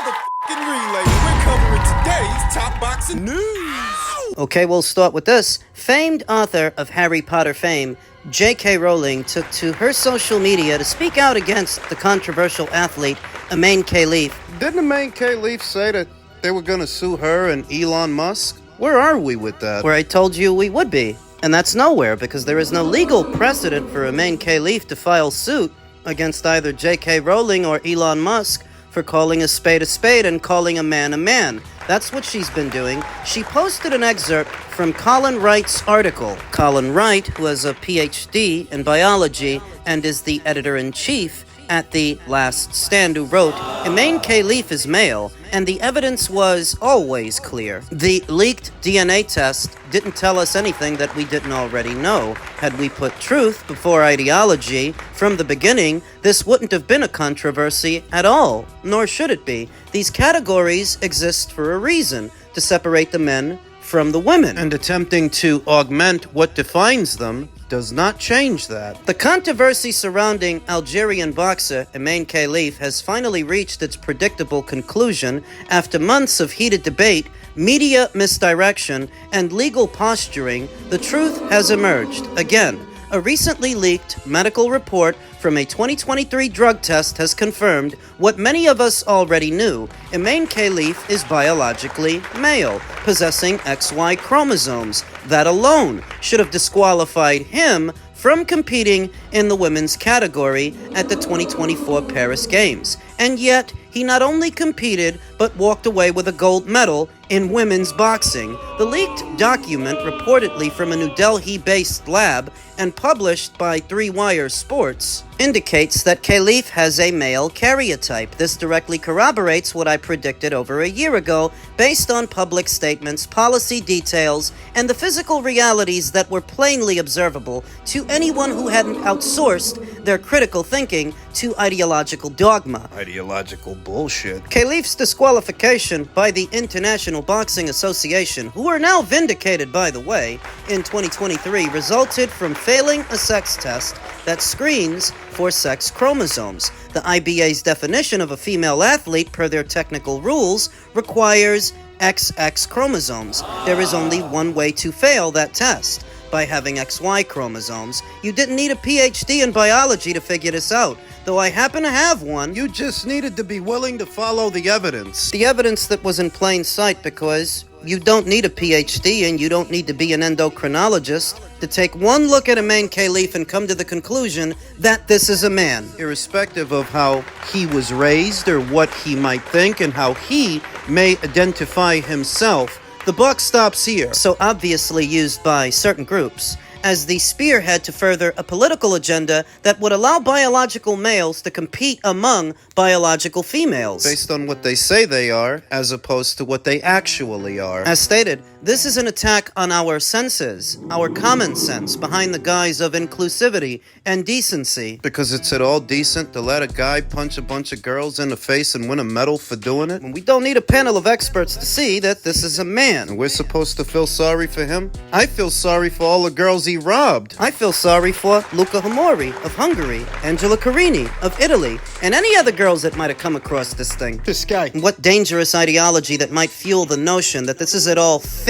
motherfucking relay. We're covering today's top boxing news. Okay, we'll start with this. Famed author of Harry Potter fame, J.K. Rowling, took to her social media to speak out against the controversial athlete, Imane Khelif. Didn't Imane Khelif say that they were going to sue her and Elon Musk? Where are we with that? Where I told you we would be. And that's nowhere, because there is no legal precedent for Imane Khelif to file suit against either J.K. Rowling or Elon Musk for calling a spade and calling a man. That's what she's been doing. She posted an excerpt from Colin Wright's article. Colin Wright, who has a PhD in biology and is the editor-in-chief at The Last Stand, who wrote, Imane Khelif is male, and the evidence was always clear. The leaked DNA test didn't tell us anything that we didn't already know. Had we put truth before ideology from the beginning, this wouldn't have been a controversy at all, nor should it be. These categories exist for a reason, to separate the men from the women. And attempting to augment what defines them does not change that. The controversy surrounding Algerian boxer Imane Khelif has finally reached its predictable conclusion after months of heated debate, media misdirection, and legal posturing. The truth has emerged. Again, a recently leaked medical report from a 2023 drug test has confirmed what many of us already knew. Imane Khelif is biologically male, possessing XY chromosomes. That alone should have disqualified him from competing in the women's category at the 2024 Paris Games. And yet, he not only competed, but walked away with a gold medal in women's boxing. The leaked document, reportedly from a New Delhi-based lab and published by Three Wire Sports, indicates that Khelif has a male karyotype. This directly corroborates what I predicted over a year ago, based on public statements, policy details, and the physical realities that were plainly observable to anyone who hadn't outsourced their critical thinking to ideological dogma. Ideological bullshit. Khelif's disqualification by the International Boxing Association, who are now vindicated, by the way, in 2023, resulted from failing a sex test that screens for sex chromosomes. The IBA's definition of a female athlete, per their technical rules, requires XX chromosomes. There is only one way to fail that test: by having XY chromosomes. You didn't need a PhD in biology to figure this out, though I happen to have one. You just needed to be willing to follow the evidence. The evidence that was in plain sight, because you don't need a PhD and you don't need to be an endocrinologist to take one look at Imane Khelif and come to the conclusion that this is a man. Irrespective of how he was raised or what he might think and how he may identify himself, the buck stops here. So obviously used by certain groups as the spearhead to further a political agenda that would allow biological males to compete among biological females. Based on what they say they are, as opposed to what they actually are. As stated, this is an attack on our senses, our common sense, behind the guise of inclusivity and decency. Because it's at all decent to let a guy punch a bunch of girls in the face and win a medal for doing it? When we don't need a panel of experts to see that this is a man. And we're supposed to feel sorry for him? I feel sorry for all the girls he robbed. I feel sorry for Luca Hamori of Hungary, Angela Carini of Italy, and any other girls that might have come across this thing. This guy. What dangerous ideology that might fuel the notion that this is at all fair.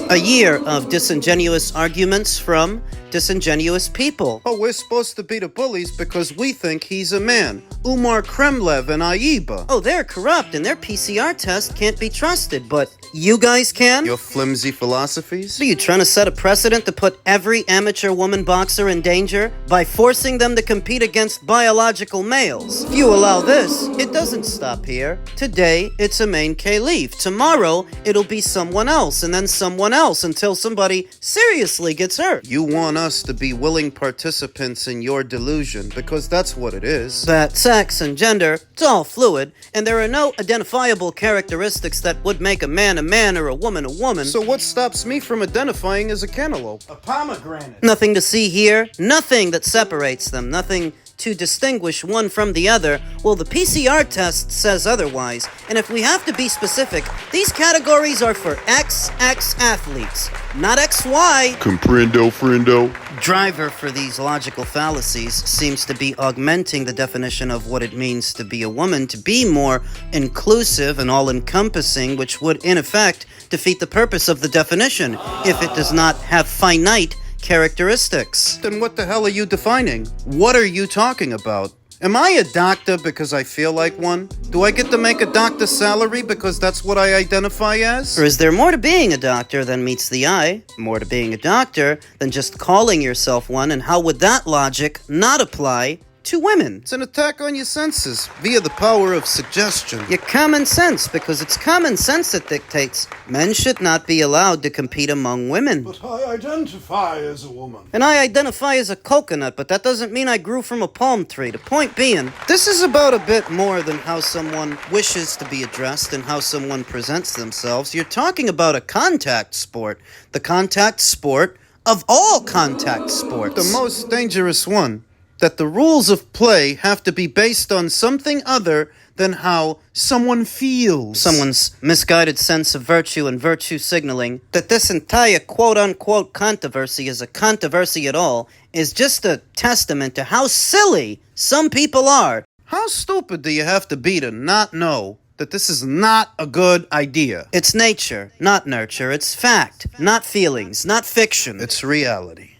A year of disingenuous arguments from disingenuous people. Oh, we're supposed to be the bullies because we think he's a man. Umar Kremlev and Aiba. Oh, they're corrupt and their PCR test can't be trusted, but you guys can? Your flimsy philosophies? Are you trying to set a precedent to put every amateur woman boxer in danger by forcing them to compete against biological males? If you allow this, it doesn't stop here. Today, it's Imane Khelif. Tomorrow, it'll be someone else, and then someone else, until somebody seriously gets hurt. You want us to be willing participants in your delusion, because that's what it is. That sex and gender, it's all fluid, and there are no identifiable characteristics that would make a man or a woman. So what stops me from identifying as a cantaloupe? A pomegranate. Nothing to see here, nothing that separates them, nothing test to distinguish one from the other, well, the PCR test says otherwise. And if we have to be specific, these categories are for XX athletes, not XY. Comprendo, friendo. Driver for these logical fallacies seems to be augmenting the definition of what it means to be a woman to be more inclusive and all-encompassing, which would, in effect, defeat the purpose of the definition if it does not have finite characteristics. Then what the hell are you defining? What are you talking about? Am I a doctor because I feel like one? Do I get to make a doctor's salary because that's what I identify as? Or is there more to being a doctor than meets the eye? More to being a doctor than just calling yourself one? And how would that logic not apply to women? It's an attack on your senses via the power of suggestion. Your common sense, because it's common sense that dictates men should not be allowed to compete among women. But I identify as a woman. And I identify as a coconut, but that doesn't mean I grew from a palm tree. The point being, This is about a bit more than how someone wishes to be addressed and how someone presents themselves. You're talking about a contact sport. The contact sport of all contact sports. The most dangerous one. That the rules of play have to be based on something other than how someone feels. someone's misguided sense of virtue and virtue signaling, that this entire quote-unquote controversy is a controversy at all, is just a testament to how silly some people are. How stupid do you have to be to not know that this is not a good idea? It's nature, not nurture. It's fact, not feelings, not fiction. It's reality.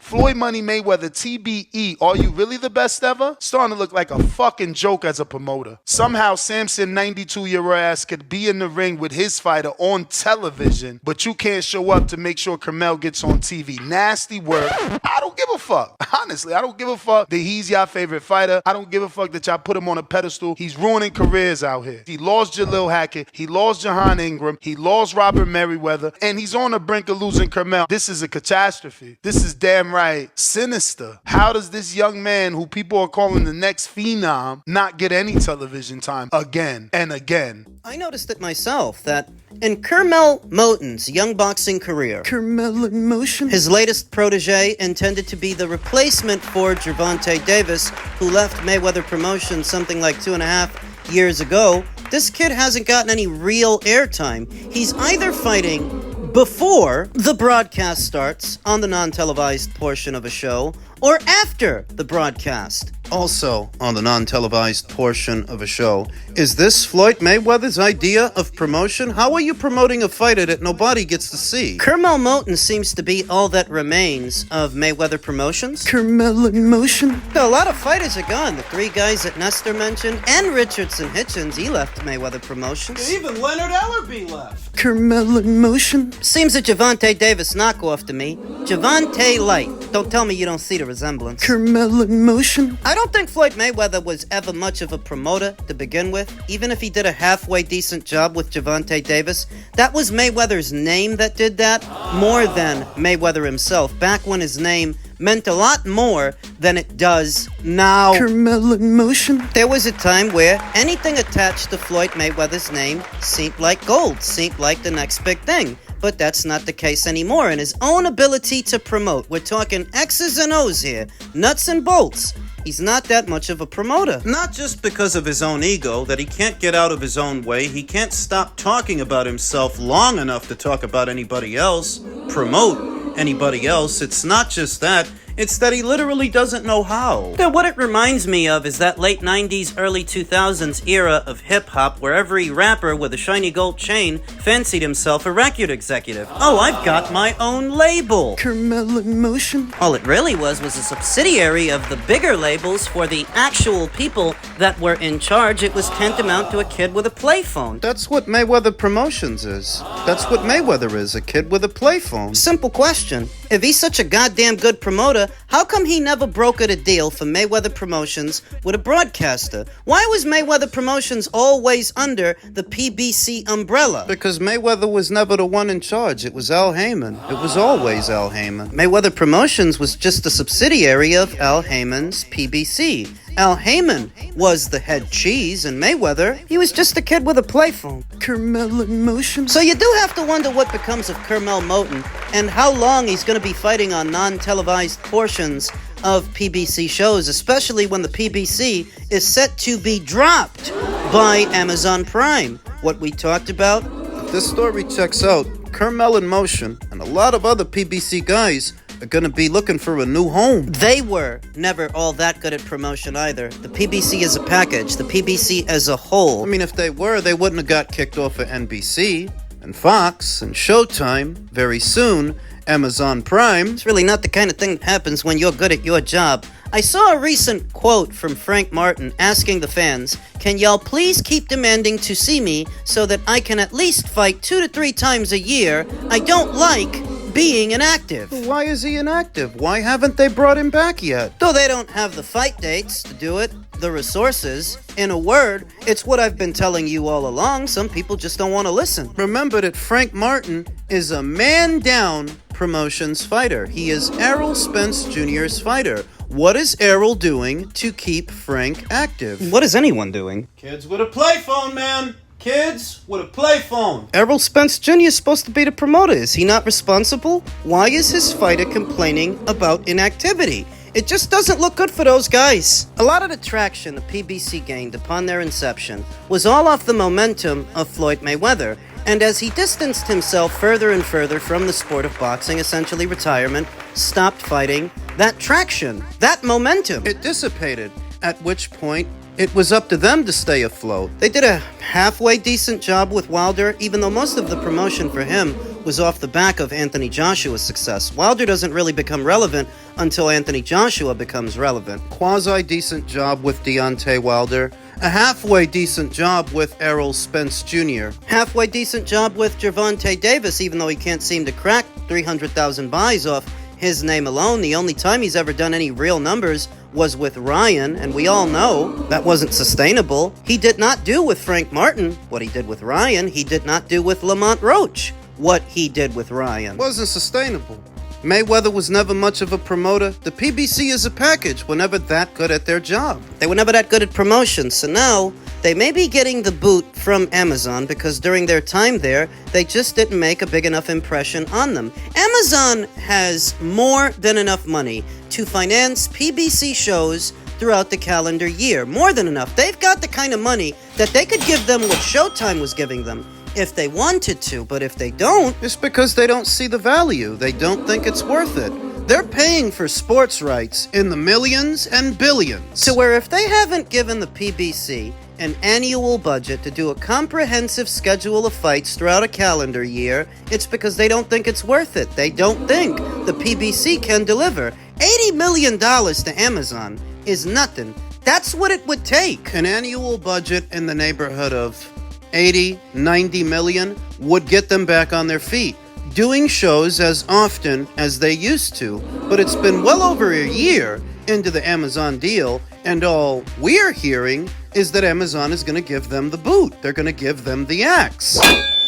Floyd Money Mayweather, TBE, are you really the best ever? Starting to look like a fucking joke as a promoter. Somehow Samson, 92-year-old ass, could be in the ring with his fighter on television, but you can't show up to make sure Carmel gets on TV. Nasty work. I don't give a fuck. Honestly, I don't give a fuck that he's your favorite fighter. I don't give a fuck that y'all put him on a pedestal. He's ruining careers out here. He lost Jalil Hackett. He lost Jahan Ingram. He lost Robert Merriweather. And he's on the brink of losing Carmel. This is a catastrophe. This is damn right sinister. How does this young man, who people are calling the next phenom, not get any television time again and again? I noticed it myself, that in Carmel Moton's young boxing career, Carmel in motion. his latest protege intended to be the replacement for Gervonta Davis, who left Mayweather Promotions something like 2.5 years ago. This kid hasn't gotten any real airtime. He's either fighting before the broadcast starts on the non-televised portion of a show, or after the broadcast. Also, on the non-televised portion of a show, is this Floyd Mayweather's idea of promotion? How are you promoting a fighter that nobody gets to see? Carmel Moton seems to be all that remains of Mayweather Promotions. Carmel in motion. A lot of fighters are gone. The three guys that Nestor mentioned, and Richardson Hitchens, he left Mayweather Promotions. Even Leonard Ellerby left. Carmel in motion. Seems a Gervonta Davis knockoff to me. Gervonta Light. Don't tell me you don't see the resemblance. Carmel in motion. I don't think Floyd Mayweather was ever much of a promoter to begin with. Even if he did a halfway decent job with Gervonta Davis, that was Mayweather's name that did that, more than Mayweather himself, back when his name meant a lot more than it does now. Carmel in motion. There was a time where anything attached to Floyd Mayweather's name seemed like gold, seemed like the next big thing. But that's not the case anymore. In his own ability to promote, we're talking X's and O's here, nuts and bolts. He's not that much of a promoter. Not just because of his own ego, that he can't get out of his own way, he can't stop talking about himself long enough to talk about anybody else, promote anybody else. It's not just that, it's that he literally doesn't know how. Now, what it reminds me of is that late 90s, early 2000s era of hip-hop where every rapper with a shiny gold chain fancied himself a record executive. Oh, I've got my own label. Carmel in motion. All it really was a subsidiary of the bigger labels for the actual people that were in charge. It was tantamount to a kid with a play phone. That's what Mayweather Promotions is. That's what Mayweather is, a kid with a play phone. Simple question. If he's such a goddamn good promoter, how come he never brokered a deal for Mayweather Promotions with a broadcaster? Why was Mayweather Promotions always under the PBC umbrella? Because Mayweather was never the one in charge. It was Al Heyman. It was always Al Heyman. Mayweather Promotions was just a subsidiary of Al Heyman's PBC. Al Heyman was the head cheese, and Mayweather, he was just a kid with a play phone. Carmel in motion. So you do have to wonder what becomes of Carmel Moton and how long he's going to be fighting on non-televised portions of PBC shows, especially when the PBC is set to be dropped by Amazon Prime. What we talked about? If this story checks out, Carmel Moton and a lot of other PBC guys are gonna be looking for a new home. They were never all that good at promotion either. The PBC as a package, the PBC as a whole. I mean, if they were, they wouldn't have got kicked off of NBC and Fox and Showtime. Very soon, Amazon Prime. It's really not the kind of thing that happens when you're good at your job. I saw a recent quote from Frank Martin asking the fans, "Can y'all please keep demanding to see me so that I can at least fight 2 to 3 times a year? I don't like being inactive." Why is he inactive? Why haven't they brought him back yet? Though they don't have the fight dates to do it, the resources. In a word, it's what I've been telling you all along. Some people just don't want to listen. Remember that Frank Martin is a man-down promotions fighter. He is Errol Spence Jr.'s fighter. What is Errol doing to keep Frank active? What is anyone doing? Kids with a play phone, man. Kids with a play phone. Errol Spence Jr. is supposed to be the promoter. Is he not responsible? Why is his fighter complaining about inactivity? It just doesn't look good for those guys. A lot of the traction the PBC gained upon their inception was all off the momentum of Floyd Mayweather. And as he distanced himself further and further from the sport of boxing, essentially retirement, stopped fighting, that traction, that momentum, it dissipated, at which point it was up to them to stay afloat. They did a halfway decent job with Wilder, even though most of the promotion for him was off the back of Anthony Joshua's success. Wilder doesn't really become relevant until Anthony Joshua becomes relevant. Quasi-decent job with Deontay Wilder. A halfway decent job with Errol Spence Jr. Halfway decent job with Gervonta Davis, even though he can't seem to crack 300,000 buys off his name alone. The only time he's ever done any real numbers was with Ryan, and we all know that wasn't sustainable. He did not do with Frank Martin what he did with Ryan. He did not do with Lamont Roach what he did with Ryan. Wasn't sustainable. Mayweather was never much of a promoter. The PBC is a package, were never that good at their job. They were never that good at promotion, so now they may be getting the boot from Amazon because during their time there, they just didn't make a big enough impression on them. Amazon has more than enough money to finance PBC shows throughout the calendar year. More than enough. They've got the kind of money that they could give them what Showtime was giving them if they wanted to, but if they don't, it's because they don't see the value. They don't think it's worth it. They're paying for sports rights in the millions and billions. To where if they haven't given the PBC an annual budget to do a comprehensive schedule of fights throughout a calendar year, it's because they don't think it's worth it. They don't think the PBC can deliver. $80 million to Amazon is nothing. That's what it would take. An annual budget in the neighborhood of 80, 90 million would get them back on their feet, doing shows as often as they used to. But it's been well over a year into the Amazon deal, and all we're hearing is that Amazon is going to give them the boot. They're going to give them the axe.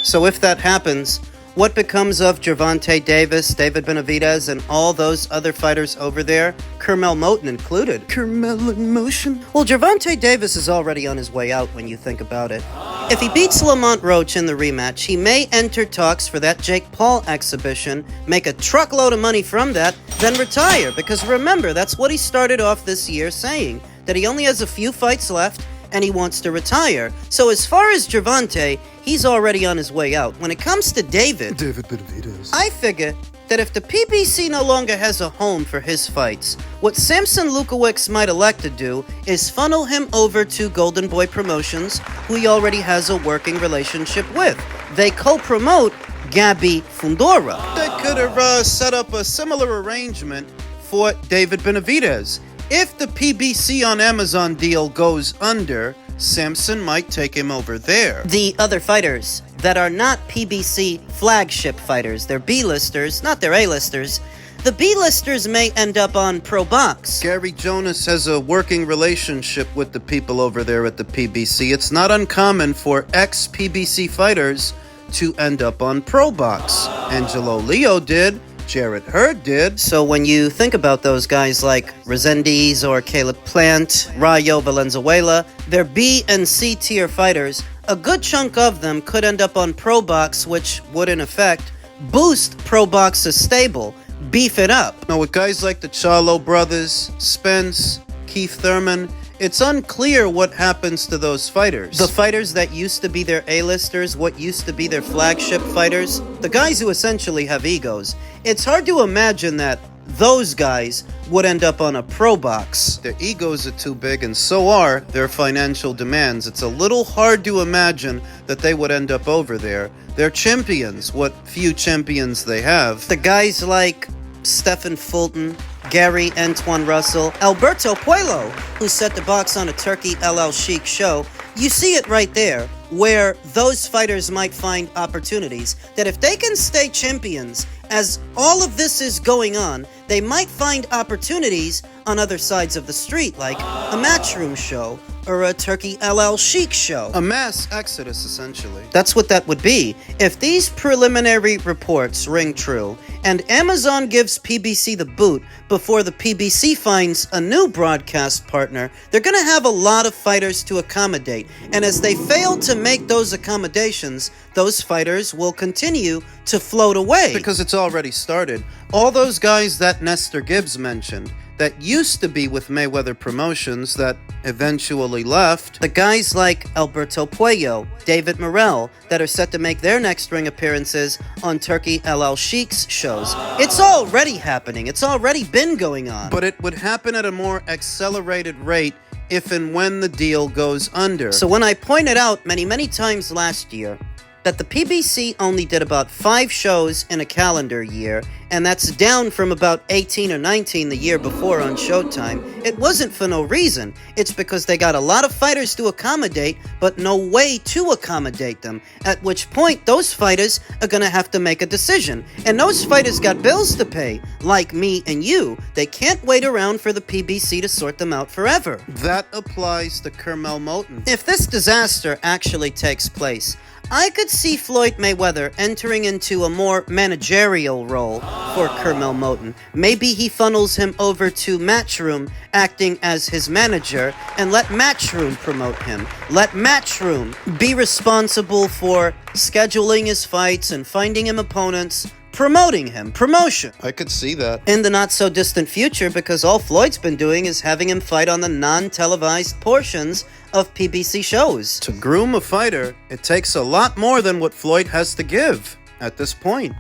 So if that happens, what becomes of Gervonta Davis, David Benavidez, and all those other fighters over there, Carmel Moton included? Carmel Moton? Well, Gervonta Davis is already on his way out when you think about it. If he beats Lamont Roach in the rematch, he may enter talks for that Jake Paul exhibition, make a truckload of money from that, then retire. Because remember, that's what he started off this year saying, that he only has a few fights left, and he wants to retire. So as far as Gervonta, he's already on his way out. When it comes to David Benavidez, I figure that if the PBC no longer has a home for his fights, what Samson Lukowicz might elect to do is funnel him over to Golden Boy Promotions, who he already has a working relationship with. They co-promote Gabby Fundora. They could have set up a similar arrangement for David Benavidez. If the PBC on Amazon deal goes under, Samson might take him over there. The other fighters that are not PBC flagship fighters, they're B-listers, not their A-listers. The B-listers may end up on Pro Box. Gary Jonas has a working relationship with the people over there at the PBC. It's not uncommon for ex-PBC fighters to end up on Pro Box. Angelo Leo did. Jarrett Hurd did. So when you think about those guys like Resendiz or Caleb Plant, Rayo Valenzuela, they're B and C tier fighters. A good chunk of them could end up on Pro Box, which would in effect boost Pro Box's stable. beef it up. Now, with guys like the Charlo brothers, Spence, Keith Thurman, it's unclear what happens to those fighters. The fighters that used to be their A-listers, what used to be their flagship fighters, the guys who essentially have egos. It's hard to imagine that those guys would end up on a pro box. Their egos are too big, and so are their financial demands. It's a little hard to imagine that they would end up over there. They're champions, what few champions they have. The guys like Stephen Fulton, Gary Antoine Russell, Alberto Puello, who's set to box on a Turkey LL Sheik show. You see it right there, where those fighters might find opportunities, that if they can stay champions, as all of this is going on, they might find opportunities on other sides of the street, like a Matchroom show or a Turkey LL Sheik show. A mass exodus, essentially. That's what that would be. If these preliminary reports ring true, and Amazon gives PBC the boot before the PBC finds a new broadcast partner, they're going to have a lot of fighters to accommodate. And as they fail to make those accommodations, those fighters will continue to float away. Because it's already started. All those guys that Nestor Gibbs mentioned, that used to be with Mayweather Promotions, that eventually left. The guys like Alberto Puello, David Morrell, that are set to make their next ring appearances on Turkey LL Sheik's shows. It's already happening. It's already been going on. But it would happen at a more accelerated rate if and when the deal goes under. So when I pointed out many times last year that the PBC only did about 5 shows in a calendar year, and that's down from about 18 or 19 the year before on Showtime, it wasn't for no reason. It's because they got a lot of fighters to accommodate, but no way to accommodate them, at which point those fighters are gonna have to make a decision. And those fighters got bills to pay, like me and you. They can't wait around for the PBC to sort them out forever. That applies to Carmel Moton. If this disaster actually takes place, I could see Floyd Mayweather entering into a more managerial role for Carmel Moton. Maybe he funnels him over to Matchroom, acting as his manager, and let Matchroom promote him. Let Matchroom be responsible for scheduling his fights and finding him opponents, promoting him. Promotion. I could see that. In the not-so-distant future, because all Floyd's been doing is having him fight on the non-televised portions of PBC shows. To groom a fighter, it takes a lot more than what Floyd has to give at this point.